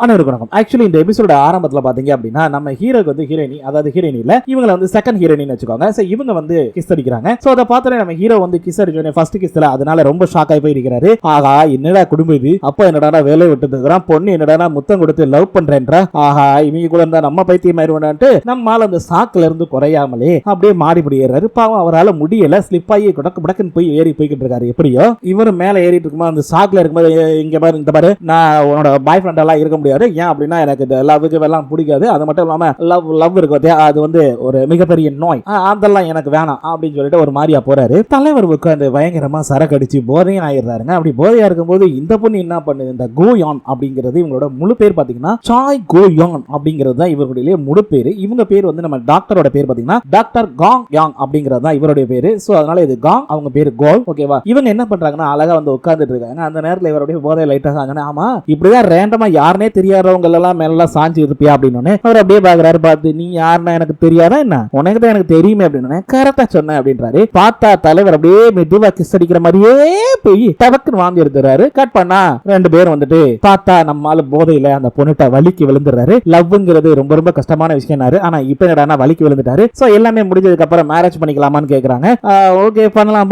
அனைவருக்கும் ஆக்சுவலி இந்த எபிசோட ஆரம்பத்துல பாத்தீங்க அப்படின்னா நம்ம ஹீரோக்கு வந்து ஹீரோயினி, அதாவது ஹீரோயினி இல்ல, இவங்களை வந்து செகண்ட் ஹீரோயினின்னு வச்சுக்கோங்க. சோ இவங்க வந்து கிஸ் அடிக்கிறாங்க. சோ அதை பார்த்தோன்னே நம்ம ஹீரோ வந்து கிஸ் அடிச்சோடனே ஃபர்ஸ்ட் கிஸ்ல அதனால ரொம்ப ஷாக் ஆகி போயிருக்கிறாரு. ஆஹா, என்னடா குடும்பம் இது, அப்பா என்னடா வேலை விட்டு இருக்கிறான், பொண்ணு என்னடா முத்தம் கொடுத்து லவ் பண்றேன்றா, ஆஹா இவங்க கூட இருந்தா நம்ம பைத்தியம் ஆயிடுவான்ட்டு நம்மால அந்த சாக்குல இருந்து குறையாமலே அப்படியே மாறிபடி ஏறாரு. பாவம் அவரால் முடியல, ஸ்லிப் ஆகி குடக்குன்னு போய் ஏறி போய்கிட்டு இருக்காரு. எப்படியோ இவரு மேல ஏறிட்டு இருக்கும்போது அந்த சாக்குல இருக்கும்போது இங்க பாரு, இந்த பாரு, நான் உன்னோட பாய் ஃப்ரெண்ட் எல்லாம் இருக்க முடியாது. ஏன் அப்படின்னா எனக்கு இந்த லவ்வுக்கு எல்லாம் பிடிக்காது. அது மட்டும் இல்லாம லவ் இருக்கு, அது வந்து ஒரு மிகப்பெரிய நோய், அதெல்லாம் எனக்கு வேணாம் அப்படின்னு சொல்லிட்டு ஒரு மாதிரியா போறாரு. தலைவர் உட்காந்து பயங்கரமா சரக்கு அடிச்சு போதையும் ஆயிடுறாருங்க. அப்படி போதையா இருக்கும்போது இந்த பொண்ணு என்ன பண்ணுது, இந்த கோயான் அப்படிங்கிறது இவங்களோட முழு பேர் பாத்தீங்கன்னா சாய் கோயான் அப்படிங்கிறது தான் இவருடைய முழு பேரு. இவங்க பேர் வந்து நம்ம டாக்டரோட பேர் பாத்தீங்கன்னா டாக்டர் காங் யாங் அப்படிங்கிறது தான் இவருடைய பேரு. சோ அதனால இது காங், அவங்க பேரு கோல். ஓகேவா? இவங்க என்ன பண்றாங்கன்னா அழகா வந்து உட்கார்ந்துட்டு இருக்காங்க. அந்த நேரத்தில் இவருடைய போதை லைட்டா சாங்க. ஆமா, இப்படிதான் ரேண்டமா யாருனே தெரியாதவங்க எல்லாம் மேல சாஞ்சி இருப்பியா அப்படின்னு அவர் அப்படியே பாக்குறாரு. பார்த்து நீ யாருன்னா எனக்கு தெரியாதா என்ன, உனக்கு தான் எனக்கு தெரியுமே அப்படின்னு கரெக்டா சொன்ன அப்படின்றாரு. பார்த்தா தலைவர் அப்படியே மெதுவா கிஸ் அடிக்கிற மாதிரியே போய் டபக்குன்னு வாங்கி எடுத்துறாரு. கட் பண்ணா ரெண்டு பேரும் வந்துட்டு பார்த்தா நம்மால போதையில அந்த பொண்ணுட்ட வலிக்கு விழுந்துறாரு. லவ்ங்கிறது ரொம்ப ரொம்ப கஷ்டமான விஷயம். ஆனா இப்ப என்னடா வலிக்கு விழுந்துட்டாரு. சோ எல்லாமே முடிஞ்சதுக்கு அப்புறம் மேரேஜ் பண்ணிக்கலாமான்னு கேக்குறாங்க. ஓகே பண்ணலாம்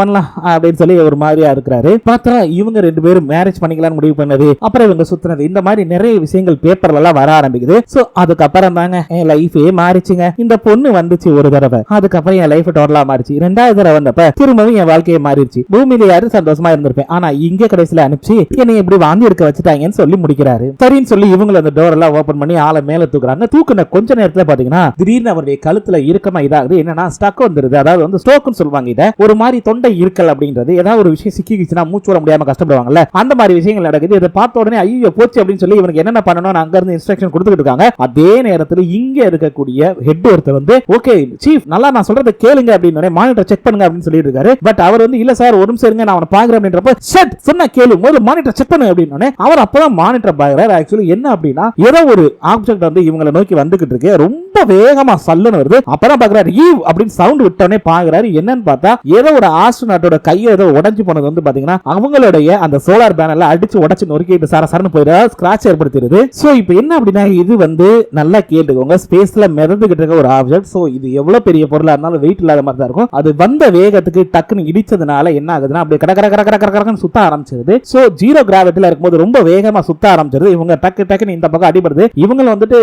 அப்படின்னு சொல்லி ஒரு மாதிரியா இருக்கிறாரு. பார்த்தா இவங்க ரெண்டு பேரும் மேரேஜ் பண்ணிக்கலாம்னு முடிவு பண்ணது, அப்புறம் இவங்க சுத்துனது, இந்த மாதிரி நிறைய விஷயங்கள் பேப்பர்ல எல்லாம் வர ஆரம்பிக்குது. சோ அதுக்கப்புறம் தாங்க என் லைஃபே மாறிச்சுங்க. இந்த பொண்ணு வந்துச்சு ஒரு தடவை, அதுக்கப்புறம் என் லைஃப் டோட்டலா மாறிச்சு. ரெண்டாவது தடவை வந்தப்ப திரும்பவும் என் வாழ்க்கையை மாறிடுச்சு. பூமியில யாரு சந்தோஷமா இருந்திருப்பேன், ஆனா இங்க கடைசியில அனுப்பிச்சு என்னை இப்படி வாந்தி எடுக்க வச்சுட்டாங்கன்னு சொல்லி முடிக்கிறாரு. சரின்னு சொல்லி இவங்க அந்த டோர் எல்லாம் ஓபன் பண்ணி ஆளை மேல தூக்குறாங்க. தூக்குன கொஞ்ச நேரத்துல பாத்தீங்கன்னா திடீர்னு அவருடைய கழுத்துல இறுக்கமா இதாகுது. என்னன்னா ஸ்டக் வந்துருது, அதாவது வந்து ஸ்ட்ரோக்னு சொல்லுவாங்க. இத ஒரு மாதிரி தொண்டை இருக்கல் அப்படின்றது, ஏதாவது ஒரு விஷயம் சிக்கிச்சுன்னா மூச்சு விட முடியாம கஷ்டப்படுவாங்கல்ல, அந்த மாதிரி விஷயங்கள் நடக்குது. இதை பார்த்த உடனே ஐயோ போச்சு அப்படின்னு சொல்லி இவனுக்கு என்னென்ன பண்ணணும் அங்க இருந்து இன்ஸ்ட்ரக்ஷன் கொடுத்துட்டு இருக்காங்க. அதே நேரத்தில் இங்க இருக்கக்கூடிய ஹெட் ஒருத்தர் வந்து ஓகே சீஃப் நல்லா நான் சொல்றதை கேளுங்க அப்படின்னு மானிட்டர் செக் பண்ணுங்க அப்படின்னு சொல்லிட்டு இருக்காரு. பட் அவர் வந்து இல்ல சார் ஒரு நிமிஷம் இருங்க நான் அவனை பாக்குறேன் அப்படின்றப்ப ஷட் சொன்னா கேளு, முதல்ல மானிட்டர் செக் பண்ணு அப்படின்னு அவர் அப்பதான் மானிட்டர் பாக்குறாரு. ஆக்சுவலி என்ன அப்படின்னா ஏதோ ஒரு ஆப்ஜெக்ட் வந்து இவங்களை நோக்கி வந்துகிட்டு இருக்கு, ரொம்ப வேகமா சல்லுன்னு வருது. அப்பதான் பாக்குறாரு ஈவ் அப்படின்னு சவுண்ட் விட்டோடனே பாக்குறாரு. என்னன்னு பார்த்தா ஏதோ ஒரு ஆஸ்ட்ரோநாட்டோட கையை ஏதோ உடைஞ்சு போனது வந்து பாத்தீங்கன்னா அவங்களுடைய அந்த சோலார் பேனல்ல அடிச்சு உடைச்சு நொறுக்கிட்டு சரசரன்னு போயிடுறா, ஸ்கிராட்ச் ஏற்படுத்திடுது. சோ இப்போ என்ன அப்படின்னா இது வந்து நல்லா கேட்டுக்கோங்க, ஸ்பேஸ்ல மிதந்துகிட்டு இருக்க ஒரு ஆப்ஜெக்ட். சோ இது எவ்வளவு பெரிய பொருளா இருந்தாலும் வெயிட் இல்லாத மாதிரி தான் இருக்கும். அது வந்த வேகத்துக்கு டக்குன்னு இடிச்சதுனால என்ன ஆகுதுன்னா அப்படியே கடகடன்னு சுத்த ஆரம்பிச்சிருது. சோ ஜீரோ கிராவிட்டில இருக்கும்போது ரொம்ப வேகமா சுத்த ஆரம்பிச்சிருது. இவங்க டக்குன்னு இந்த பக்கம் அடிபடுது. இவங்க வந்துட்டு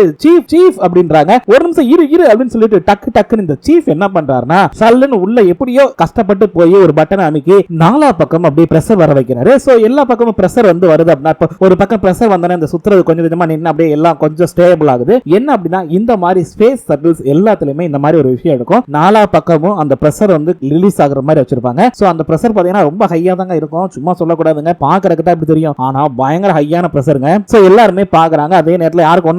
சீஃப் அப்படின்றாங்க. ஒரு நிமிஷம் இரு அப்படின்னு சொல்லிட்டு டக்குன்னு இந்த சீஃப் என்ன பண்றாருன்னா சல்லுன்னு உள்ள எப்படியோ கஷ்டப்பட்டு போய் ஒரு பட்டனை அமைக்கி நாலா பக்கம் அப்படியே பிரஷர் வர வைக்கிறாரு. சோ எல்லா பக்கமும் பிரஷர் வந்து வருது அப்படின்னா ஒரு பக்கம் பிரஷர் வந்தோடனே இந்த சுத்துறது கொஞ்சம் கொஞ்சமா நின்று அப்படியே எல்லாம் கொஞ்சம் ஸ்டேபிள் ஆகுது. என்ன அப்படின்னா இந்த மாதிரி ஸ்பேஸ் சர்க்கிள்ஸ் எல்லாத்துலயுமே இந்த மாதிரி ஒரு விஷயம் இருக்கும். நாலா பக்கமும் அந்த பிரஷர் வந்து ரிலீஸ் ஆகுற மாதிரி வச்சிருப்பாங்க. சோ அந்த பிரஷர் பாத்தீங்கன்னா ரொம்ப ஹையா தாங்க இருக்கும், சும்மா சொல்லக்கூடாதுங்க, பாக்குறதுக்கு தான் இப்படி தெரியும், ஆனா பயங்கர ஹையான பிரஷருங்க. சோ எல்லாருமே பாக்குறாங்க. அதே நேரத்துல யாருக்கு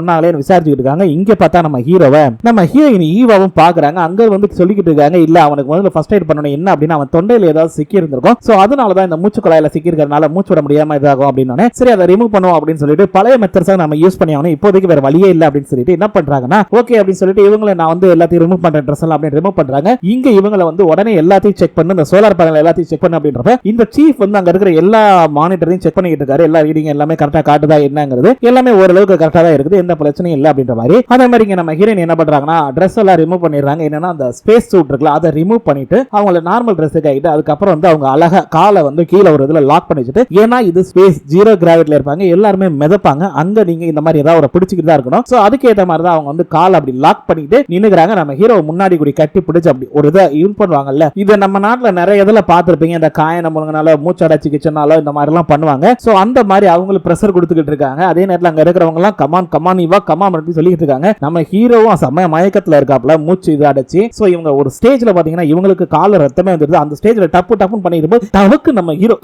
ஒன்னாகலன்னு விசாரிச்சுட்டு இருக்காங்க. இங்க பார்த்தா நம்ம ஹீரோயின் ஈவாவும் பாக்குறாங்க. அங்க வந்து சொல்லிக்கிட்டு இருக்காங்க இல்ல அவனுக்கு முதல்ல ஃபர்ஸ்ட் எய்ட் பண்ணணும். என்ன அப்படின்னா அவன் தொண்டையில ஏதாவது சிக்கி இருந்திருக்கும். சோ அதனாலதான் இந்த மூச்சு குழாயில சிக்கி இருக்கிறதுனால மூச்சு விட முடியாம இதாகும் அப்படின்னு சரி அதை ரிமூவ் பண்ணுவோம் அப்படின்னு சொல்லிட்டு பழைய மெத்தட்ஸை நம்ம யூஸ் பண்ணி ஆகணும், இப்போதைக்கு வேற வழியே இல்லை அப்படின்னு சொல்லிட்டு என்ன பண்றாங்கன்னா ஓகே அப்படின்னு சொல்லிட்டு இவங்களை நான் வந்து எல்லாத்தையும் ரிமூவ் பண்றேன் ட்ரெஸ் எல்லாம் அப்படின்னு ரிமூவ் பண்றாங்க. இங்க இவங்களை வந்து உடனே எல்லாத்தையும் செக் பண்ணு, இந்த சோலார் பேனல் எல்லாத்தையும் செக் பண்ணு அப்படின்றப்ப இந்த சீஃப் வந்து அங்க இருக்கிற எல்லா மானிட்டரையும் செக் பண்ணிட்டு இருக்காரு. எல்லா ரீடிங் எல்லாமே கரெக்டா காட்டுதா என்னங்கிறது எல்லாமே ஓரளவுக்கு கரெக்டா தான் இருக்குது, எந்த பிரச்சனையும் இல்லை அப்படின்ற மாதிரி. அதே மாதிரி இங்க நம்ம ஹீரோயின் என்ன பண்றாங்கன்னா ட்ரெஸ் எல்லாம் ரிமூவ் பண்ணிடுறாங்க. என்னன்னா அந்த ஸ்பேஸ் சூட் இருக்குல்ல அதை ரிமூவ் பண்ணிட்டு அவங்கள நார்மல் ட்ரெஸ்ஸுக்கு ஆகிட்டு அதுக்கப்புறம் வந்து அவங்க அழகா காலை வந்து கீழே ஒரு இதுல லாக் பண்ணி வச்சுட்டு, ஏன்னா இது ஸ்பேஸ் ஜீரோ கிராவிட்டில இருப்பாங்க, எல்லாருமே மிதப்பாங்க, அங்க நீங்க இந்த மாதிரி ஏதாவது ஒரு பிடிச்சிக்கிட்டு தான் இருக்கணும். சோ அதுக்கு ஏற்ற மாதிரி தான் அவங்க வந்து கால் அப்படி லாக் பண்ணிட்டு நின்னுக்கிறாங்க. நம்ம ஹீரோ முன்னாடி கூடி கட்டி பிடிச்சு அப்படி ஒரு இதை யூஸ் பண்ணுவாங்கல்ல, இது நம்ம நாட்டுல நிறைய இதுல பார்த்திருப்பீங்க, இந்த காயன முழுங்கனால மூச்சடைச்சு கிச்சனால இந்த மாதிரி எல்லாம் பண்ணுவாங்க. சோ அந்த மாதிரி அவங்களுக்கு பிரஷர் கொடுத்துக்கிட்டு இருக்காங்க. அதே நேரத்தில் அங்க இருக்கிறவங்க எல்லாம் கமான் இவா கமான் அப்படின்னு சொல்லிட்டு இருக்காங்க. நம்ம ஹீரோவும் செம்ம மயக்கத்துல இருக்காப்ல, மூச்சு இது அடைச்சு. சோ இவங்க ஒரு ஸ்டேஜ்ல பாத்தீங்கன்னா இவங்களுக்கு கால ரத்தமே வந்துருது. அந்த ஸ்டேஜ்ல டப்புன்னு பண்ணிட்டு போது தவக்கு நம்ம ஹீரோ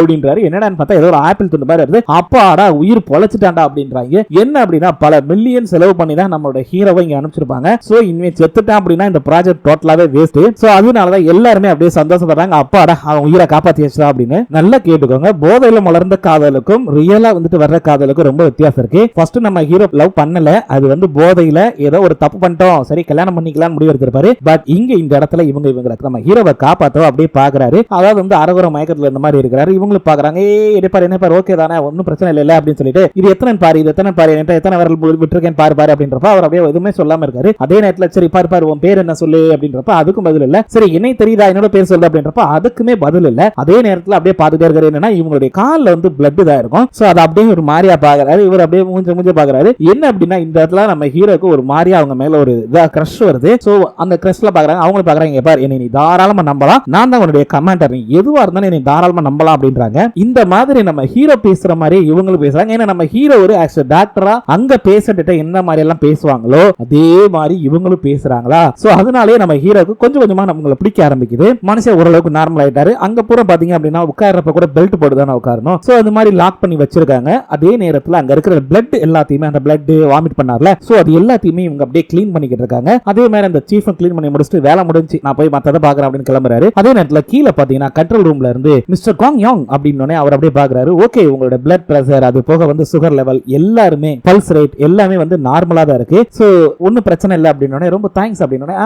அப்படின்றாரு. என்னடான்னு பார்த்தா ஏதோ ஒரு ஆப்பிள் துண்டு மாதிரி வருது. அப்பாடா உயிர் பொழைச்சிட்டாண்டா அப்படின்றாங்க. என்ன அப்படின்னா பல மில்லியன் செலவு பண்ணி தான் நம்மளோட ஹீரோவை இங்க அனுப்பிச்சிருப்பாங்க. சோ இனிமே செத்துட்டான் அப்படின்னா இந்த ப்ராஜெக்ட் டோட்டலாவே வேஸ்ட். சோ அதனாலதான் எல்லாருமே அப்படியே சந்தோஷப்படுறாங்க. அப்பாடா அவன் உயிரை காப்பாத்தி வச்சா அப்படின்னு. நல்லா கேட்டுக்கோங்க, போதையில மலர்ந்த காதலுக்கும் ரியலா வந்துட்டு வர்ற காதலுக்கும் ரொம்ப வித்தியாசம் இருக்கு. ஃபர்ஸ்ட் நம்ம ஹீரோ லவ் பண்ணல, அது வந்து போதை வாழ்க்கையில ஏதோ ஒரு தப்பு பண்ணிட்டோம், சரி கல்யாணம் பண்ணிக்கலாம் முடிவு எடுத்திருப்பாரு. பட் இங்க இந்த இடத்துல இவங்களுக்கு நம்ம ஹீரோவை காப்பாத்தோ அப்படியே பாக்குறாரு. அதாவது வந்து அரகுர மயக்கத்துல இந்த மாதிரி இருக்கிறாரு. இவங்களும் பாக்குறாங்க, என்ன பாரு ஓகே தானே, ஒன்னும் பிரச்சனை இல்ல அப்படின்னு சொல்லிட்டு இது எத்தனை பாரு எத்தனை வரல் விட்டுருக்கேன் பாரு அப்படின்றப்ப அவர் அப்படியே எதுவுமே சொல்லாம இருக்காரு. அதே நேரத்துல சரி பாரு உன் பேர் என்ன சொல்லு அப்படின்றப்ப அதுக்கும் பதில் இல்ல. சரி என்னை தெரியுதா என்னோட பேர் சொல்லு அப்படின்றப்ப அதுக்குமே பதில் இல்ல. அதே நேரத்துல அப்படியே பாத்துட்டே இருக்காரு. என்னன்னா இவங்களுடைய கால்ல வந்து பிளட் தான் இருக்கும். சோ அது அப்படியே ஒரு மாரியா பாக்குறாரு. இவர் அப்படியே மூஞ்ச பாக்குறாரு. என்ன அப்படின்னா இந்த இடத்துல நம்ம ஹீரோக்கு ஒரு மாரியா அவங்க மேல ஒரு கிரஷ் வருது. சோ அந்த கிரஷ்ல பாக்குறாங்க. அவங்க பாக்குறாங்க, பாரு என்னை நீ தாராளமா நம்பலாம், நான் தான் உன்னுடைய கமாண்டர், நீ எதுவா இருந்தாலும் என்னை தாராளமா நம்பலாம் அப்படின்றாங்க. இந்த மாதிரி நம்ம ஹீரோ பேசுற மாதிரி இவங்களும் பேசுறாங்க. ஏன்னா நம்ம ஹீரோ ஒரு டாக்டரா அங்க பேஷண்ட்ட என்ன மாதிரி எல்லாம் பேசுவாங்களோ அதே மாதிரி இவங்களும் பேசுறாங்களா. சோ அதனாலே நம்ம ஹீரோக்கு கொஞ்சம் கொஞ்சமா நம்மள பிடிக்க ஆரம்பிக்குது. மனுஷன் ஓரளவுக்கு நார்மல் ஆயிட்டாரு. அங்க பூரா பாத்தீங்க அப்படின்னா உட்கார்றப்ப கூட பெல்ட் போட்டு தானே உட்காரணும். சோ அது மாதிரி லாக் பண்ணி வச்சிருக்காங்க. அதே நேரத்துல அங்க இருக்கிற பிளட் எல்லாத்தையுமே அந்த பிளட் வாமிட் பண்ணார்ல, சோ அது எல்லாத்தையுமே இவங்க அப்படியே கிளீன் பண்ணிக்கிட்டு இருக்காங்க. அதே மாதிரி அந்த சீஃப் கிளீன் பண்ணி முடிச்சுட்டு வேலை முடிஞ்சு நான் போய் மத்தத பாக்குறேன் அப்படின்னு கிளம்புறாரு. அதே நேரத்துல கீழே பாத்தீங்கன்னா கண்ட்ரோல் ரூம்ல இருந்து மிஸ்டர் காங் யாங் அப்படின்னு அவர் அப்படியே பாக்குறாரு. ஓகே உங்களோட பிளட் பிரஷர் அது போக வந்து சுகர் லெவல் எல்லாருமே பல்ஸ் ரேட் எல்லாமே வந்து நார்மலா தான் இருக்கு. சோ ஒன்னும் பிரச்சனை இல்லை அப்படின்னு ரொம்ப தேங்க்ஸ் அப்படின்னு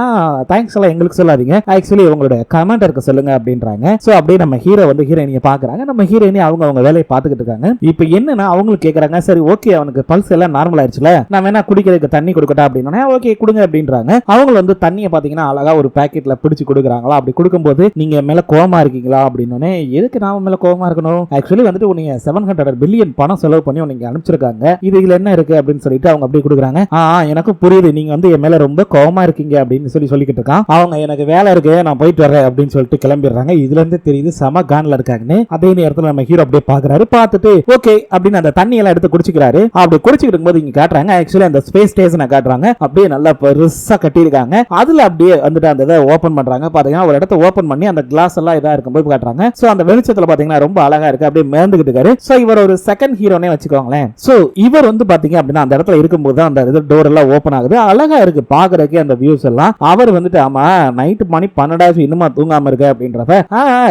தேங்க்ஸ் எல்லாம் எங்களுக்கு சொல்லாதீங்க, ஆக்சுவலி உங்களோட கமாண்டருக்கு சொல்லுங்க அப்படின்றாங்க. சோ அப்படியே நம்ம ஹீரோ வந்து ஹீரோயினியை பாக்குறாங்க. நம்ம ஹீரோயினி அவங்க வேலையை பார்த்துக்கிட்டு இருக்காங்க. இப்போ என்னன்னா அவங்களுக்கு கேக்குறாங்க, சரி ஓகே அவனுக்கு பல்ஸ் எல்லாம் நார்மல் ஆயிடுச்சுல, நான் வேணா குடிக்கிறதுக்கு தண்ணி கொடுக்கட்டா அப்படின்னா ஓகே கொடுங்க அப்படின்றாங்க. அவங்க வந்து தண்ணியை பாத்தீங்கன்னா அழகா ஒரு பாக்கெட்ல பிடிச்சு கொடுக்குறாங்களா. அப்படி கொடுக்கும்போது நீங்க மேல கோவமா இருக்கீங்களா அப்படின்னு, எதுக்கு நாம மேல கோவமா இருக்கணும், ஆக்சுவலி வந்துட்டு நீங்க 700 பில்லியன் பணம் செலவு பண்ணி நீங்க அனுப்பிச்சிருக்காங்க, இதுல என்ன இருக்கு அப்படின்னு சொல்லிட்டு அவங்க அப்படியே கொடுக்குறாங்க. எனக்கு புரியுது நீங்க வந்து என் மேல ரொம்ப கோவமா இருக்கீங்க அப்படின்னு சொல்லிக்கிட்டு இருக்கான். அவங்க எனக்கு வேலை இருக்கு நான் போயிட்டு வரேன் அப்படின்னு சொல்லிட்டு கிளம்பிடுறாங்க. இதுல இருந்து தெரியுது செம கான்ல இருக்காங்கன்னு. அதே நேரத்துல நம்ம ஹீரோ அப்படியே பாக்குறாரு. பார்த்துட்டு ஓகே அப்படின்னு அந்த தண்ணி எல்லாம் எடுத்து குடிச்சுக்கிறாரு. அப்படி குடிச்சுக்கிட்டு இருக்கும்போது இங்க காட்டுறாங்க, ஆக்சுவலி அந்த ஸ்பேஸ் ஸ்டேஷனை காட்டுறாங்க. அப்படியே நல்லா பெருசா கட்டியிருக்காங்க. அதுல அப்படியே வந்துட்டு அந்த இதை ஓபன் பண்றாங்க. பாத்தீங்கன்னா ஒரு இடத்த ஓபன் பண்ணி அந்த கிளாஸ் எல்லாம் இதா இருக்கும்போது காட்டுறாங்க. சோ அந்த வெளிச்சத்துல பாத்தீங்கன்னா ரொம்ப அழகா இருக்கு. அப்படியே மேந்துகிட்டு இருக்காரு. சோ இவர் ஒரு செகண்ட் ஹீரோனே வச்சுக்கோங்களேன். சோ இவர் வந்து பாத்தீங்க அப்படின்னா அந்த இடத்துல இருக்கும்போது அந்த டோர் எல்லாம் ஓபன் ஆகுது. அழகா இருக்கு பாக்குறதுக்கு அந்த வியூஸ் எல்லாம். அவர் வந்துட்டு ஆமா நைட் மணி 12 இன்னுமா தூங்காம இருக்க அப்படின்றப்ப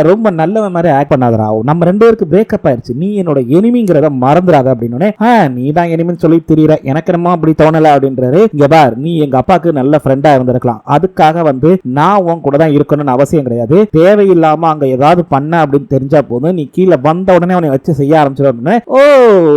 ரொம்ப நல்ல மாதிரி ஆக்ட் பண்ணாதரா, நம்ம ரெண்டு பேருக்கு பிரேக்கப் ஆயிடுச்சு, நீ என்னோட எனிமிங்கிறத மறந்துடாத அப்படின்னு. நீ தான் எனிமின்னு சொல்லி தெரியற, எனக்கு என்னமோ அப்படி தோணல அப்படின்றாரு. இங்க பார் நீ எங்க அப்பாவுக்கு நல்ல ஃப்ரெண்டா இருந்திருக்கலாம், அதுக்காக வந்து நான் உன் கூட தான் இருக்கணும்னு அவசியம் கிடையாது, தேவையில்லாம அங்க ஏதாவது பண்ண அப்படின்னு தெரிஞ்சா போதும் நீ கீழே வந்த உடனே அவனை வச்சு செய்ய ஆரம்பிச்சிடும். ஓ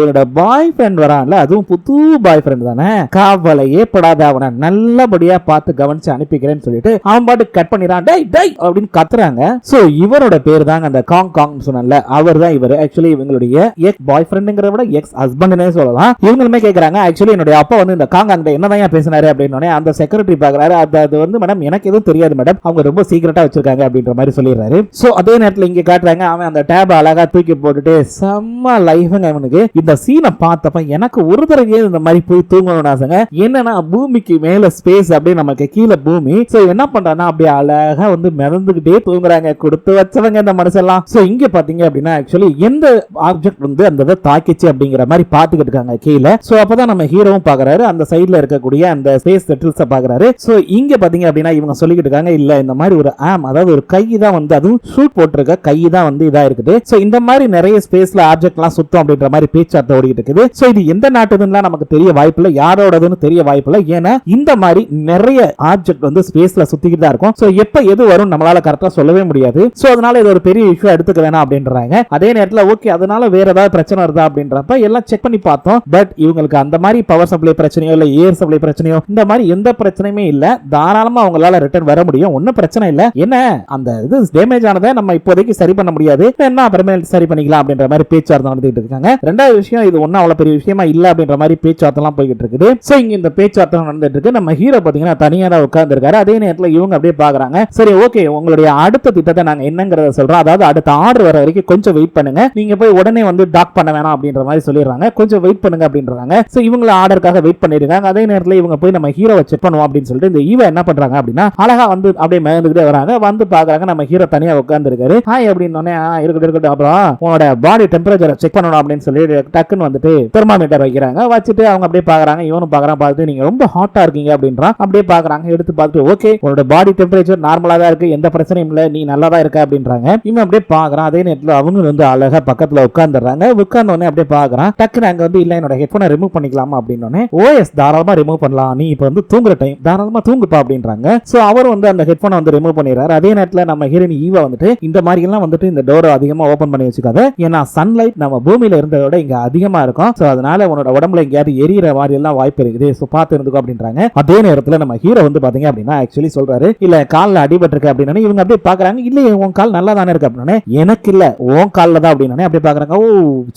உன்னோட பாய் ஃப்ரெண்ட் வரான்ல, அதுவும் புது பாய் ஃப்ரெண்ட் தானே, காவலையே படாத, அவனை நல்லபடியா பார்த்து கவனிச்சு அனுப்பிக்கிறேன்னு சொல்லிட்டு அவன் பாட்டு கட் பண்ணிடான். டேய் டேய் அப்படின்னு கத்துறாங்க. சோ இவரோட பேர் தாங்க அந்த காங் காங் சொன்னல, அவர் தான் இவர். ஆக்சுவலி இவங்களுடைய எக்ஸ் பாய் ஃப்ரெண்ட்ங்கறத விட எக்ஸ் ஹஸ்பண்ட்னே சொல்லலாம். இவங்களுமே கேக்குறாங்க, ஆக்சுவலி என்னுடைய அப்பா வந்து இந்த காங் அங்க என்னதான் பேசினாரு அப்படின்னு. அந்த செக்ரட்டரி பாக்குறாரு, அது வந்து மேடம் எனக்கு எதுவும் தெரியாது மேடம், அவங்க ரொம்ப சீக்கிரட்டா வச்சிருக்காங்க அப்படின்ற மாதிரி சொல்லிடுறாரு. சோ அதே நேரத்துல இங்க காட்டுறாங்க, அவன் அந்த டேப் அழகா தூக்கி போட்டுட்டு செம்ம லைஃப்ங்க அவனுக்கு. இந்த சீனை பார்த்தப்ப எனக்கு ஒரு தடவை இந்த மாதிரி போய் தூங்கணும்னு ஆசைங்க. என்னன்னா பூமிக்கு மேல ஸ்பேஸ், அப்படியே நமக்கு கீழே பூமி. சோ என்ன பண்றான்னா அப்படியே அழகா வந்து மிதந்துகிட்டே தூங்குறாங்க, கொடுத்து வச்சவங்க இந்த மனுஷெல்லாம். சோ இங்க பாத்தீங்க அப்படின்னா ஆக்சுவலி எந்த ஆப்ஜெக்ட் வந்து அந்த தாக்கிச்சு அப்படிங்கிற மாதிரி பாத்துக்கிட்டு இருக்காங்க கீழே. சோ அப்பதான் நம்ம ஹீரோவும் பாக்குறாரு, அந்த சைடுல இருக்கக்கூடிய அந்த ஸ்பேஸ் செட்டில்ஸ் பாக்குறாரு. சோ இங்க பாத்தீங்க அப்படின்னா இவங்க சொல்லிக்கிட்டு இருக்காங்க, இல்ல இந்த மாதிரி ஒரு அதாவது ஒரு கை தான் வந்து, அதுவும் ஷூட் போட்டிருக்க கை தான் வந்து இதா இருக்குது. சோ இந்த மாதிரி நிறைய ஸ்பேஸ்ல ஆப்ஜெக்ட் எல்லாம் சுத்தம் அப்படின்ற மாதிரி பேச்சுவார்த்தை ஓடிட்டு இருக்குது. சோ இது எந்த நாட்டுதுன்னு நமக்கு தெரிய வாய்ப்பில்லை, யாரோடதுன்னு தெரிய வாய்ப்பில்லை. ஏன்னா இந்த மாதிரி நிறைய ஆப்ஜெக்ட் வந்து ஸ்பேஸ்ல சுத்திக்கிட்டு தான் இருக்கும். சோ எப்ப எது வரும் நம்மளால கரெக்டா சொல்லவே முடியாது. சோ அதனால இது ஒரு பெரிய இஷ்யூ எடுத்துக்க வேணாம் அப்படின்றாங்க. அதே நேரத்துல ஓகே அதனால வேற ஏதாவது பிரச்சனை வருதா அப்படின்றப்ப எல்லாம் செக் பண்ணி பார்த்தோம். பட் இவங்களுக்கு அந்த மாதிரி பவர் சப்ளை பிரச்சனையோ இல்ல ஏர் சப்ளை பிரச்சனையோ இந்த மாதிரி எந்த பிரச்சனையுமே இல்ல, தாராளமா அவங்களால ரிட்டர்ன் வர முடியும், ஒன்னும் பிரச்சனை இல்ல. என்ன அந்த இது டேமேஜ் ஆனதை நம்ம இப்போதைக்கு சரி பண்ண முடியாது, என்ன அப்புறமே சரி பண்ணிக்கலாம் அப்படின்ற மாதிரி பேச்சுவார்த்தை நடந்துட்டு இருக்காங்க. ரெண்டாவது விஷயம், இது ஒன்னும் அவ்வளவு பெரிய விஷயமா இல்ல அப்படின்ற மாதிரி பேச்சுவார்த்தை எல்லாம் போய்கிட்டு இருக்குது. சோ இங்க இந்த பேச்சுவார்த்தை நடந்துட்டு இருக்கு. நம்ம ஹீரோ பாத்தீங்கன்னா தனியா தான் உட்கார்ந்து இருக்காரு. அதே நேரத்துல இவங்க அப்படியே பாக்குறாங்க, சரி ஓகே உங்களுடைய அடுத்த திட்டத்தை நாங்க என்னங்கறத சொல்றோம், அதாவது அடுத்த ஆர்டர் வர வரைக்கும் கொஞ்சம் வெயிட் பண்ணுங்க, நீங்க போய் உடனே வந்து டாக் பண்ண வேணாம் அப்படின்ற மாதிரி சொல்லிடுறாங்க, கொஞ்சம் வெயிட் பண்ணுங்க அப்படின்றாங்க. சோ இவங்க ஆர்டருக்காக வெயிட் பண்ணிருக்காங்க. அதே நேரத்துல இவங்க போய் நம்ம ஹீரோவை செக் பண்ணுவோம் அப்படின்னு சொல்லிட்டு இந்த ஈவா என்ன பண்றாங்க அப்படின்னா அழகா வந்து அப்படியே மேந்துக்கிட்டே வராங்க. வந்து பாக்குறாங்க நம்ம ஹீரோ தனியா உட்கார்ந்து இருக்காரு. ஹாய் அப்படின்னு இருக்கட்டும், அப்புறம் உன்னோட பாடி டெம்பரேச்சரை செக் பண்ணணும் அப்படின்னு சொல்லி டக்குன்னு வந்துட்டு தெர்மாமீட்டர் வைக்கிறாங்க. வச்சுட்டு அவங்க அப்படியே பாக்குறாங்க, இவனும் பாக்குறான், பார்த்துட்டு நீங்க ரொம்ப ஹாட்டா இருக்கீங்க அப்படின்றான். அப்படியே பாக்குறாங்க, எடுத்து பார்த்துட்டு ஓகே உன்னோட பாடி டெம்பரேச்சர் நார்மலா தான் இருக்கு, எந்த பிரச்சனையும் இல்ல, நீ நல்லா தான் இருக்க அப்படின்றாங்க. இவன் அப்படியே பாக்குறான். அதே நேரத்துல அவங்க வந்து அழகா பக்கத்துல உட்கார்ந்துறாங்க. உட்கார்ந்த உடனே அப்படியே பாக்குறான், டக்குன்னு அங்க வந்து இல்ல என்னோட ஹெட்போனை ரிமூவ் பண்ணிக்கலாமா அப்படின்னு. ஓஎஸ் தாராளமா தாராளமா ரிமூவ் பண்ணலாம், நீ இப்ப வந்து தூங்குற டைம், தாராளமா தூங்குப்பா அப்படின்றாங்க. சோ அவர் வந்து அந்த ஹெட்போனை வந்து ரிமூவ் பண்ணிடுறாரு. அதே நேரத்துல நம்ம ஹீரோயின் ஈவா வந்துட்டு இந்த மாதிரி எல்லாம் வந்துட்டு இந்த டோரை அதிகமா ஓபன் பண்ணி வச்சுக்காத, ஏன்னா சன்லைட் நம்ம பூமியில இருந்ததோட இங்க அதிகமா இருக்கும், சோ அதனால உன்னோட உடம்புல எங்கேயாவது எரியற மாதிரி எல்லாம் வாய்ப்பு இருக்குது, சோ பாத்து இருந்துக்கோ அப்படின்றாங்க. அதே நேரத்துல நம்ம ஹீரோ வந்து பாத்தீங்க அப்படின்னா ஆக்சுவலி சொல்றாரு, இல்ல கால்ல அடிபட்டு இருக்கு அப்படின்னா இவங்க அப்படியே பாக்குறாங்க, இல்ல உன் கால் நல்லா தானே இருக்கு அப்படின்னா எனக்கு இல்ல உன் கால்ல தான் அப்படின்னா அப்படியே பாக்குறாங்க. ஓ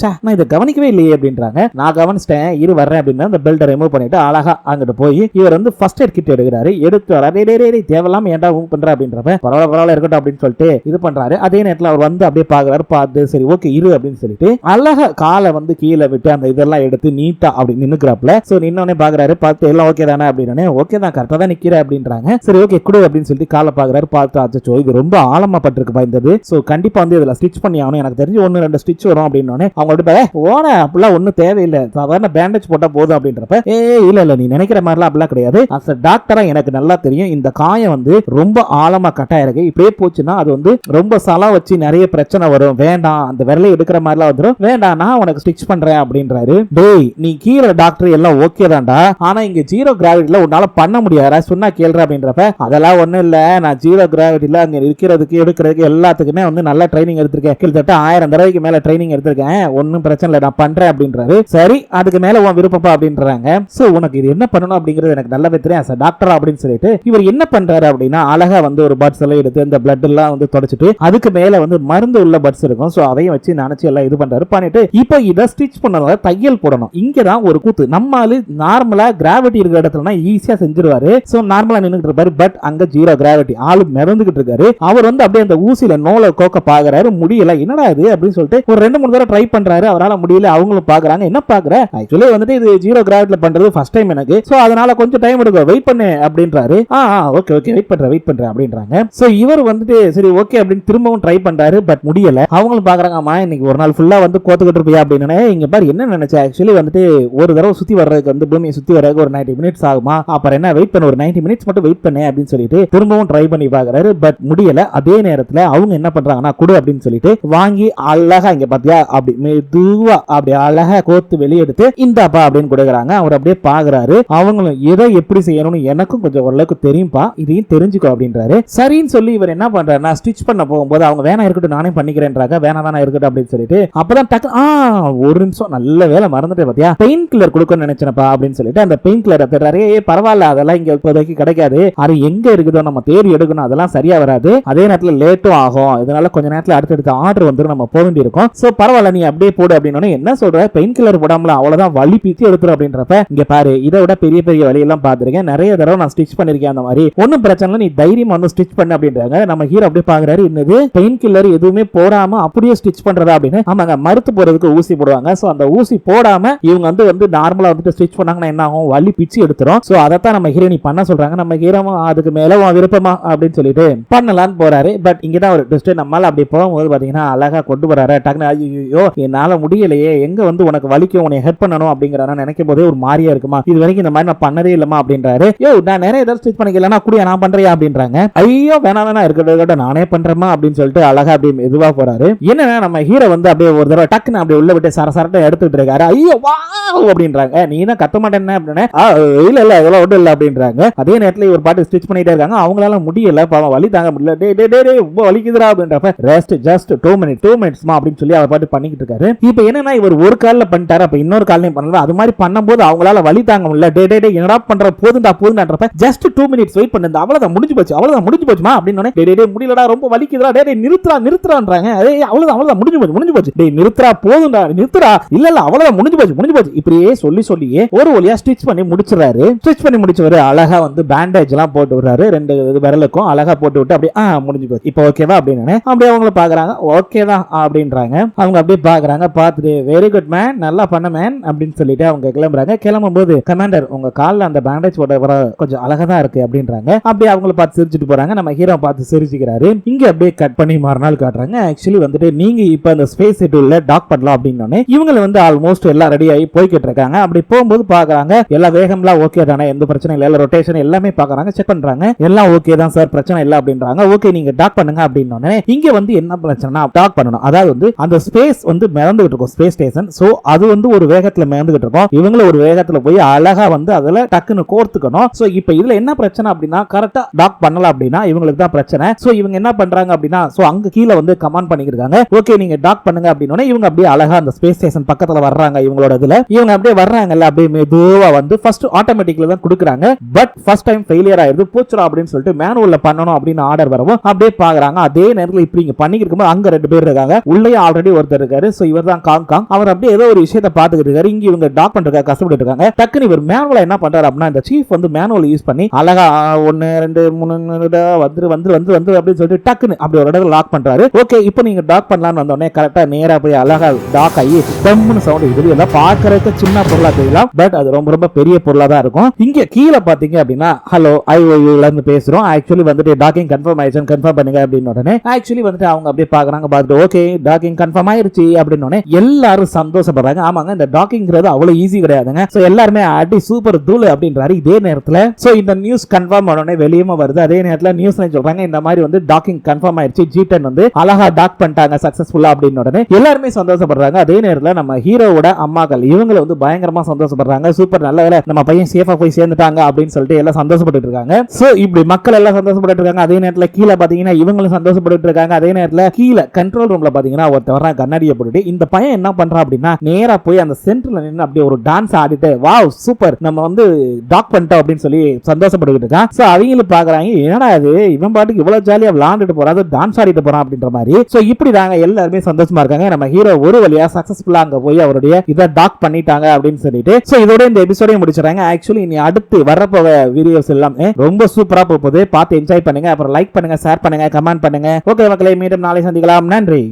சே, நான் இதை கவனிக்கவே இல்லையே அப்படின்றாங்க. நான் கவனிச்சிட்டேன், இரு வர்றேன் அப்படின்னா அந்த பெல்ட்டை ரிமூவ் பண்ணிட்டு அழகா அங்கிட்டு போய் இவர் வந்து ஃபர்ஸ்ட் எய்ட் கிட் எடுக்கிறாரு. எடுத்து வராரு, தேவையில்லாம ஏன்டா மூவ் பண்ற அப்படின்றப்ப பரவாயில்ல இருக்கட்டும் அப்படின்னு சொல்லிட்டு இது பண்றாரு. அதே நேரத்தில் அவர் வந்து அப்படியே பாக்குறாரு, பார்த்து சரி ஓகே இரு அப்படின்னு சொல்லிட்டு அழகா காலை வந்து கீழே விட்டு அந்த இதெல்லாம் எடுத்து நீட்டா அப்படி நின்னுக்கிறாப்ல. சோ நின்னோடனே பாக்குறாரு, பார்த்து எல்லாம் ஓகே தானே அப்படின்னே ஓகே தான் கரெக்டா தான் நிக்கிற அப்படின்றாங்க. சரி ஓகே கொடு அப்படின்னு சொல்லிட்டு காலை பாக்குறாரு. பார்த்து அச்சோ இது ரொம்ப ஆழமா பட்டிருக்கு பாய்ந்தது, சோ கண்டிப்பா வந்து இதுல ஸ்டிச் பண்ணி ஆகணும், எனக்கு தெரிஞ்சு 1-2 ஸ்டிச் வரும் அப்படின்னு அவங்க ஓட அப்படிலாம் ஒன்னும் தேவையில்லை, சாதாரண பேண்டேஜ் போட்டா போதும் அப்படின்றப்ப இல்ல நீ நினைக்கிற மாதிரிலாம் அப்படிலாம் கிடையாது, அஸ் டாக்டரா எனக்கு நல்லா தெரியும் இந்த காயம் வந்து ரொம்ப ஆழமா கட்டாயிருக்கு, இப்படியே போச்சுன்னா அது வந்து ரொம்ப சலா வச்சு நிறைய பிரச்சனை வரும், வேண்டாம் அந்த விரலை எடுக்கிற மாதிரிலாம் வந்துடும், வேண்டாம் நான் உனக்கு ஸ்டிச் பண்றேன் அப்படின்றாரு. டேய் நீ கீழே டாக்டர் எல்லாம் ஓகே தான்டா, ஆனா இங்க ஜீரோ கிராவிட்டில உன்னால பண்ண முடியாது சொன்னா கேள்ற அப்படின்றப்ப அதெல்லாம் ஒண்ணும் இல்ல, நான் ஜீரோ கிராவிட்டில அங்க இருக்கிறதுக்கு எடுக்கிறதுக்கு எல்லாத்துக்குமே வந்து நல்ல ட்ரைனிங் எடுத்திருக்கேன், கிட்டத்தட்ட 1000 தடவைக்கு மேல ட்ரைனிங் எடுத்திருக்கேன், ஒன்னும் பிரச்சனை இல்லை நான் பண்றேன் அப்படின்றாரு. சரி அதுக்கு மேல உன் விருப்பப்பா அப்படின்றாங்க. சோ உனக்கு இது என்ன பண்ணணும் அப்படிங்கிறது எனக்கு நல்லாவே தெரியும் as a டாக்டர் அப்படின்னு சொல்லிட்டு இவர் என்ன பண்றாரு அப்படின்னா அழகா வந்து ஒரு பட்ஸ் எல்லாம் எடுத்து அந்த பிளட் எல்லாம் வந்து தொடச்சிட்டு அதுக்கு மேல வந்து மருந்து உள்ள பட்ஸ் இருக்கும், சோ அதையும் வச்சு நினைச்சு எல்லாம் இது பண்றாரு. பண்ணிட்டு இப்போ இதை ஸ்டிச் பண்ணதால தையல் போடணும். இங்கதான் ஒரு கூத்து, நம்மால நார்மலா கிராவிட்டி இருக்கிற இடத்துல ஈஸியா செஞ்சிருவாரு, சோ நார்மலா நின்னுட்டு இருப்பாரு, பட் அங்க ஜீரோ கிராவிட்டி ஆளு மிதந்துகிட்டு இருக்காரு. அவர் வந்து அப்படியே அந்த ஊசியில நோலை கோக்க பாக்குறாரு, முடியல, என்னடா இது அப்படின்னு சொல்லிட்டு ஒரு 2-3 தடவை ட்ரை பண்றாரு, அவரால் முடியல. அவங்களும் பாக்குறாங்க, என்ன பாக்குற, ஆக்சுவலி வந்துட்டு இது ஜீரோ கிராவிட்டில பண்றது ஃபர்ஸ்ட் டைம் எனக்கு, சோ அதனால கொஞ்சம் டைம் எடுக்கும், வெயிட் பண்ணு அப்படின்றாரு. ஓகே வெயிட் பண்றேன் அப்படின்றாங்க. சோ இவர் வந்துட்டு சரி ஓகே அப்படின்னு திரும்பவும் ட்ரை பண்றாரு, பட் முடியல. அவங்களும் பாக்குறாங்க, அம்மா இன்னைக்கு ஒரு நாள் ஃபுல்லா வந்து கோத்துக்கிட்டு இருப்பியா அப்படின்னு. இங்க பாரு என்ன நினைச்சா, ஆக்சுவலி வந்துட்டு ஒரு தடவை சுத்தி வர்றதுக்கு வந்து பூமியை சுத்தி வர்றதுக்கு ஒரு 90 மினிட்ஸ் ஆகுமா, அப்புறம் என்ன வெயிட் பண்ண ஒரு 90 மினிட்ஸ் மட்டும் வெயிட் பண்ணு அப்படின்னு சொல்லிட்டு திரும்பவும் ட்ரை பண்ணி பாக்குறாரு, பட் முடியல. அதே நேரத்துல அவங்க என்ன பண்றாங்கன்னா குடு அப்படின்னு சொல்லிட்டு வாங்கி அழகா இங்க பாத்தியா அப்படி மெதுவா அப்படி அழகா கோத்து வெளியெடுத்து இந்தாப்பா அப்படின்னு கொடுக்குறாங்க. அவர் அப்படியே பாக்குறாரு, அவங்களும் எதை எப்படி செய்யணும்னு எனக்கும் கொஞ்சம் ஓரளவுக்கு தெரியும்பா, இதையும் தெரிஞ்சுக்கோ அப்படின்றாரு. சரின்னு சொல்லி இவர் என்ன பண்றாருன்னா ஸ்டிச் பண்ண போகும்போது அவங்க வேணா இருக்கட்டும் நானே பண்ணிக்கிறேன்றாங்க, வேணா இருக்கட்டும் அப்படின்னு சொல்லிட்டு அப்பதான் டக்கு ஒரு நிமிஷம் நல்ல வேலை மறந்துட்டு பாத்தியா பெயின் கில்லர் கொடுக்கணும்னு நினைச்சனப்பா அப்படின்னு சொல்லிட்டு அந்த பெயின் கில்லர் எடுத்துறாரு. பரவாயில்ல அதெல்லாம் இங்க இப்போதைக்கு கிடைக்காது, அது எங்க இருக்குதோ நம்ம தேடி எடுக்கணும், அதெல்லாம் சரியா வராது, அதே நேரத்துல லேட்டும் ஆகும், இதனால கொஞ்ச நேரத்துல அடுத்தடுத்த ஆர்டர் வந்து நம்ம போக வேண்டி இருக்கும், சோ பரவாயில்ல நீ அப்படியே போடு அப்படின்னு. என்ன சொல்ற, பெயின் கில்லர் போடாமல அவ்வளவுதான் வலி பீச்சு எடுத்துரும் அப்படின்றப்ப இங்க பாரு இதை விட பெரிய பெரிய வலி எல்லாம் பார்த்திருக்கேன், நிறைய தடவை நான் ஸ்டிச் பண்ணிருக்கேன், அந்த மாதிரி ஒன்னும் பிரச்சனை இல்லை, நீ தைரியம் வந்து ஸ்டிச் பண்ணு அப்படின்றாங்க. நம்ம ஹீரோ அப்படியே பாக்குறாரு, என்னது பெயின் கில்லர் எதுவுமே போடாம அப்படியே ஸ்டிச் பண்றதா அப்படின்னு. ஆமாங்க மருத்து போறதுக்கு ஊசி போடுவாங்க, சோ அந்த ஊசி போடாம இவங்க வந்து நார்மலா வந்து ஸ்டிச் பண்ணாங்கன்னா என்ன ஆகும், வலி பிச்சு எடுத்துரும், சோ அதைத்தான் நம்ம ஹீரோனி பண்ண சொல்றாங்க. நம்ம ஹீரோ அதுக்கு மேல விருப்பமா அப்படின்னு சொல்லிட்டு பண்ணலான்னு போறாரு. பட் இங்கதான் ஒரு ட்விஸ்ட், நம்மால அப்படி போகும்போது பாத்தீங்கன்னா அழகா கொண்டு வராரு. டக்குனு ஐயோ என்னால முடியலையே, எங்க வந்து உனக்கு வலிக்கும் உன்னை ஹெல்ப் பண்ணணும் அப்படிங்கிற நினைக்கும் போதே ஒரு மாதிரியா இருக்குமா, இது வரைக்கும் இந்த மாதிரி நான் பண்ணதே இல்லமா அப்படின்றாரு. யோ நான் நிறைய ஏதாவது ஸ்டிச் பண்ணிக்கலன்னா கூடிய நான் பண்றியா அப்படின்றாங்க. ஐயோ வேணா இருக்கட்டும் நானே பண்றேமா அப்படின்னு சொல்லிட்டு அழகா அப்படியே மெதுவா போறாரு. என்னன்னா நம்ம ஹீரோ வந்து அப்படியே ஒரு தடவை டக்குன்னு அப்படியே உள்ள விட்டு சரசரட்டை எடுத்துட்டு இருக்காரு. ஐயோ வா அப்படின்றாங்க. நீ தான் கத்த மாட்டேன்னு அப்படின்னா இல்ல இதெல்லாம் ஒன்றும் இல்லை அப்படின்றாங்க. அதே நேரத்தில் ஒரு பாட்டு ஸ்டிச் பண்ணிட்டே இருக்காங்க, அவங்களால முடியல, பாவம் வலி தாங்க முடியல, டே ரொம்ப வலிக்குதுரா அப்படின்றப்ப ரெஸ்ட் ஜஸ்ட் 2 minutes அப்படின்னு சொல்லி அவர் பாட்டு பண்ணிக்கிட்டு இருக்காரு. இப்போ என்னன்னா இவர் ஒரு கால்ல பண்ணிட்டாரு, அப்ப இன்னொரு காலையும் பண்ணல, அது மாதிரி பண்ணும்போது அவங்களால வலி தாங்க முடியல, டே என்னடா பண்ற போதுன்றப்ப ஜஸ்ட் 2 minutes வெயிட் பண்ணு, அவ்வளவுதான் முடிஞ்சு போச்சுமா அப்படின்னு டே முடியலடா ரொம்ப வலிக்குதுடா, டே நிறுத்துறான்றாங்க. அவ்வளவுதான் முடிஞ்சு போச்சு டே நிறுத்துறா போதும்டா நிறுத்துறா, இல்ல அவ்வளவுதான் முடிஞ்சு போச்சு இப்படியே சொல்லியே ஒரு வழியா ஸ்டிச் பண்ணி முடிச்சுறாரு. ஸ்டிச் பண்ணி முடிச்சவரு அழகா வந்து பேண்டேஜ் எல்லாம் போட்டு விடுறாரு, 2 விரலுக்கும் அழகா போட்டு விட்டு அப்படியே முடிஞ்சு போச்சு இப்போ ஓகேவா அப்படின்னு அப்படியே அவங்கள பாக்குறாங்க. ஓகேதான் அப்படின்றாங்க. அவங்க அப்படியே பாக்குறாங்க, பார்த்துட்டு வெரி குட் மேன் நல்லா பண்ண மேன் அப்படின்னு சொல்லிட்டு அவங்க கிளம்புறாங்க. கிளம்பும் போது கமாண்டர் உங்க காலில் அந்த பேண்டேஜ் போட்ட கொஞ்சம் அழகா தான் இருக்கு அப்படின்றாங்க. அப்படியே அவங்கள பார்த்து சிரிச்சுட்டு போறாங்க. நம்ம ஹீரோ பார்த்து சிரிச்சுக்கிறாரு. இங்க அப்படியே கட் பண்ணி மறுநாள் காட்டுறாங்க. ஆக்சுவலி வந்துட்டு நீங்க இப்ப அந்த ஸ்பேஸ் ஷெட்யூல்ல டாக் பண்ணலாம் அப்படின்னு இவங்க வந்து ஆல்மோஸ்ட் எல்லாம் ரெடி ஆகி போய்கிட்டு இருக்காங்க. அப்படி போகும்போது பாக்குறாங்க எல்லா வேகம்லாம் ஓகே தானே, எந்த பிரச்சனை இல்ல, ரொட்டேஷன் எல்லாமே பாக்குறாங்க, செக் பண்றாங்க, எல்லாம் ஓகே தான் சார் பிரச்சனை இல்ல அப்படின்றாங்க. ஓகே நீங்க டாக் பண்ணுங்க அப்படின்னு இங்க வந்து என்ன பிரச்சனை டாக் பண்ணணும், அதாவது வந்து அந்த ஸ்பேஸ் வந்து மிதந்துகிட்டு இருக்கும் ஸ்பேஸ் ஸ்டேஷன், சோ அது வந்து ஒரு வேகத்துல மிதந்துகிட்டு இருக்கும், இவங்களும் ஒரு வேகத்துல போய் அழகா வந்து அதுல டக்குன்னு கோர்த்துக்கணும். சோ இப்போ இதுல என்ன பிரச்சனை அப்படின்னா கரெக்டா டாக் பண்ணல அப்படின்னா இவங்களுக்கு தான் பிரச்சனை. சோ இவங்க என்ன பண்றாங்க அப்படின்னா சோ அங்க கீழ வந்து கமாண்ட் பண்ணிருக்காங்க, ஓகே நீங்க டாக் பண்ணுங்க அப்படினோனே இவங்க அப்படியே அழகா அந்த ஸ்பேஸ் ஸ்டேஷன் பக்கத்துல வர்றாங்க. இவங்களோட இதுல இவங்க அப்படியே வர்றாங்கல்ல, அப்படியே மெதுவா வந்து ஃபர்ஸ்ட் ஆட்டோமேட்டிக்ல தான் கொடுக்குறாங்க. பட் ஃபர்ஸ்ட் டைம் ஃபெயிலியர் ஆயிருது, போச்சுடா அப்படின்னு சொல்லிட்டு மேனுவல்ல பண்ணணும் அப்படின்னு ஆர்டர் வரவும் அப்படியே பாக்குறாங்க. அதே நேரத்தில் இப்படி இங்க பண்ணிருக்கும்போது அங்க 2 பேர் இருக்காங்க, உள்ளே ஆல்ரெடி ஒருத்தர் இருக்காரு. சோ இவர் தான் காங் காங். அவர் அப்படியே ஏதோ ஒரு விஷயத்தை பாத்துக்கிட்டு இருக்காரு. இங்க இவங்க டாக் பண்றதுக்காக கஷ்டப்பட்டு இருக்காங்க. டக்குனு இவர் மேனுவலா என்ன பண்றாரு அப்படின்னா இந்த சீஃப் வந்து மேனுவல் யூஸ் பண்ணி அழகா 1 2 3 வந்து அப்படின்னு சொல்லிட்டு டக்குன்னு அப்படி ஒரு இடத்துல லாக் பண்றாரு. ஓகே இப்போ நீங்க டாக் பண்ணலாம்னு வந்தோடனே கரெக்டா நேரா போய் அழகா டாக் ஆகி டம்னு சவுண்ட். இது எல்லாம் பார்க்கறதுக்கு சின்ன பொருளா தெரியலாம், பட் அது ரொம்ப ரொம்ப பெரிய பொருளா தான் இருக்கும். இங்க கீழே பாத்தீங்க அப்படின்னா ஹலோ ஐஓயூல இருந்து பேசுறோம், ஆக்சுவலி வந்துட்டு டாக்கிங் கன்ஃபார்ம் ஆயிடுச்சு, கன்ஃபார்ம் பண்ணுங்க அப்படின்னு உடனே ஆக்சுவலி வந்துட்டு அவங்க அப்படியே பாக்குறாங்க. பார்த்துட்டு ஓகே டாக்கிங் கன்ஃபார்ம் ஆயிருச்சு அப்படின்னு எல்லாரும் சந்தோஷப்படுறாங்க. ஆமாங்க இந்த டாக்கிங்கிறது அவ்வளவு ஈஸி கிடையாதுங்க. சோ எல்லாருமே அடி சூப்பர் தூள் அப்படின்றாரு. இதே நேரத்துல சோ இந்த நியூஸ் கன்ஃபார்ம் ஆனோடனே வெளியமா வருது. அதே நேரத்துல நியூஸ்ல சொல்றாங்க இந்த மாதிரி வந்து டாக்கிங் கன்ஃபார்ம் ஆயிருச்சு, G10 வந்து அழகா டாக் பண்ணிட்டாங்க சக்சஸ்ஃபுல்லா அப்படின்னு உடனே எல்லாருமே சந்தோஷப்படுறாங்க. அதே நேரத்துல நம்ம ஹீரோவோட அம்மாக்கள் இவங்களை வந்து பயங்கரமா சந்தோஷப்படுறாங்க. சூப்பர் நல்ல வேளை நம்ம பையன் சேஃபா போய் சேர்ந்துட்டாங்க அப்படின்னு சொல்லிட்டு எல்லாம் சந்தோஷப்பட்டு இருக்காங்க. சோ இப்படி மக்கள் எல்லாம் சந்தோஷப்பட்டு இருக்காங்க. அதே நேரத்துல கீழே பாத்தீங்கன்னா இவங்களும் சந்தோஷப்பட்டு இருக்காங்க. அதே நேரத்துல கீழே கண்ட்ரோல் ரூம்ல பாத்தீங்கன்னா ஒருத்தர் வர்றான் கண்ணாடியை போட்டுட்டு. இந்த பையன் என்ன பண்றான் அப்படின்னா நேரா போய் அந்த சென்டர்ல நின்று அப்படியே ஒரு டான்ஸ் ஆடிட்டு வாவ் சூப்பர் நம்ம வந்து டாக் பண்ணிட்டோம் அப்படின்னு சொல்லி சந்தோஷப்பட்டு இருக்கான். சோ அவங்களும் பாக்குறாங்க என்னடா இது இவன் பாட்டுக்கு இவ்வளவு ஜாலியா விளையாண்டுட்டு போறான், டான்ஸ் ஆடிட்டு போறான் அப்படின்ற மாதிரி. சோ இப்படி தாங்க எல்லாருமே சந்தோஷமா இருக்காங்க. நம்ம ஹீரோ ஒரு வழியா சக்சஸ்ஃபுல்லா அங்க போய் அவருடைய இதை டாக் பண்ணிட்டாங்க அப்படின்னு சொல்லிட்டு சோ இதோட இந்த எபிசோடையும் முடிச்சிடறாங்க. ஆக்சுவலி இனி அடுத்து வரப்போக வீடியோஸ் எல்லாம் ரொம்ப சூப்பரா போகுது, பார்த்து என்ஜாய் பண்ணுங்க. அப்புறம் லைக் பண்ணுங்க, ஷேர் பண்ணுங்க, கமெண்ட் பண்ணுங்க. ஓகே மக்களே மீண்டும் நாளை சந்திக்கலாம். நன்றி.